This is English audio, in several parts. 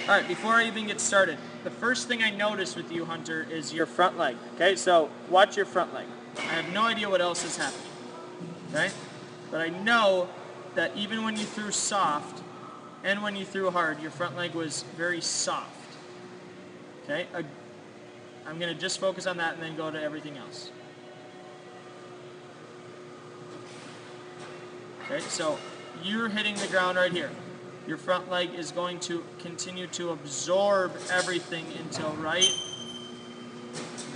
Alright, before I even get started, the first thing I notice with you, Hunter, is your front leg. Okay, so watch your front leg. I have no idea what else is happening. Okay? But I know that even when you threw soft and when you threw hard, your front leg was very soft. Okay? I'm going to just focus on that and then go to everything else. Okay, so you're hitting the ground right here. Your front leg is going to continue to absorb everything until right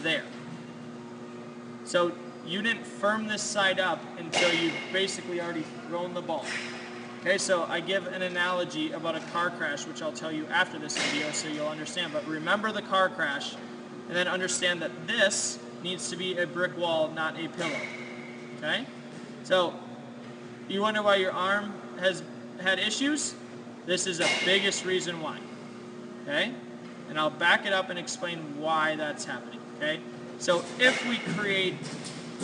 there. So you didn't firm this side up until you've basically already thrown the ball. Okay, so I give an analogy about a car crash, which I'll tell you after this video so you'll understand. But remember the car crash, and then understand that this needs to be a brick wall, not a pillow. Okay? So you wonder why your arm has had issues? This is the biggest reason why. Okay? And I'll back it up and explain why that's happening. Okay? So if we create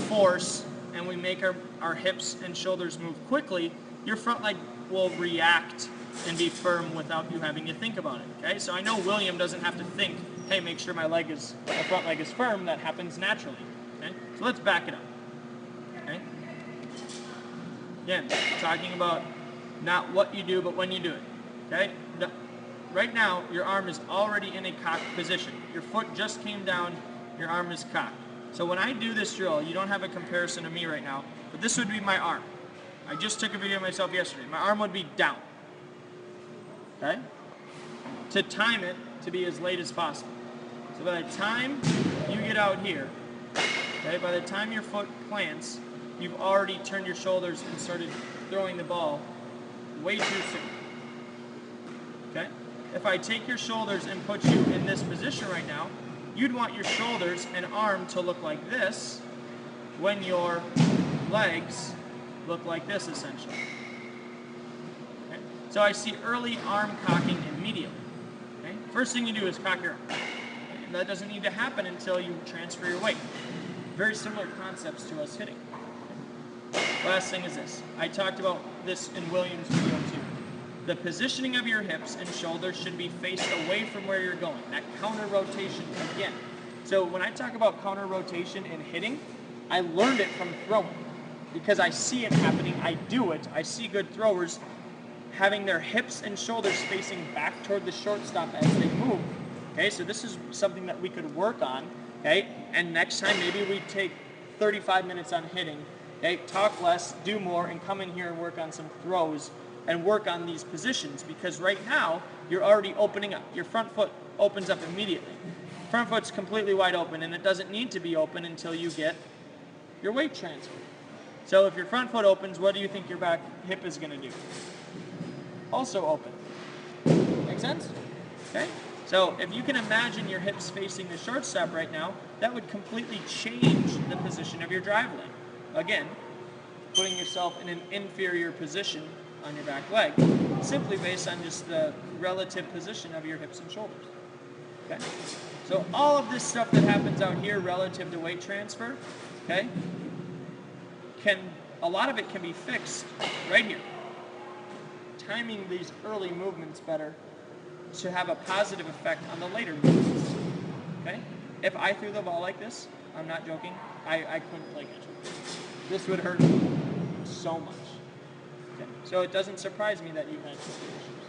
force and we make our hips and shoulders move quickly, your front leg will react and be firm without you having to think about it. Okay? So I know William doesn't have to think, hey, make sure my front leg is firm. That happens naturally. Okay? So let's back it up. Okay? Again, talking about not what you do, but when you do it. Okay? Right now, your arm is already in a cocked position. Your foot just came down, your arm is cocked. So when I do this drill, you don't have a comparison of me right now, but this would be my arm. I just took a video of myself yesterday. My arm would be down. Okay? To time it to be as late as possible. So by the time you get out here, okay, by the time your foot plants, you've already turned your shoulders and started throwing the ball way too soon. Okay? If I take your shoulders and put you in this position right now, you'd want your shoulders and arm to look like this when your legs look like this, essentially. Okay? So I see early arm cocking immediately. Okay? First thing you do is cock your arm. Okay? And that doesn't need to happen until you transfer your weight. Very similar concepts to us hitting. Okay? Last thing is this. I talked about this in William's video too. The positioning of your hips and shoulders should be faced away from where you're going. That counter rotation again. So when I talk about counter rotation in hitting, I learned it from throwing. Because I see it happening, I do it. I see good throwers having their hips and shoulders facing back toward the shortstop as they move. Okay, so this is something that we could work on. Okay, and next time maybe we take 35 minutes on hitting. Okay, talk less, do more, and come in here and work on some throws and work on these positions, because right now you're already opening up. Your front foot opens up immediately. Front foot's completely wide open, and it doesn't need to be open until you get your weight transfer. So if your front foot opens, what do you think your back hip is going to do? Also open. Make sense? Okay? So if you can imagine your hips facing the shortstop right now, that would completely change the position of your drive leg. Again, putting yourself in an inferior position on your back leg, simply based on just the relative position of your hips and shoulders. Okay? So all of this stuff that happens out here relative to weight transfer, okay, a lot of it can be fixed right here. Timing these early movements better to have a positive effect on the later movements. Okay? If I threw the ball like this, I'm not joking, I couldn't play catch. This would hurt me so much. Okay? So it doesn't surprise me that you had some issues.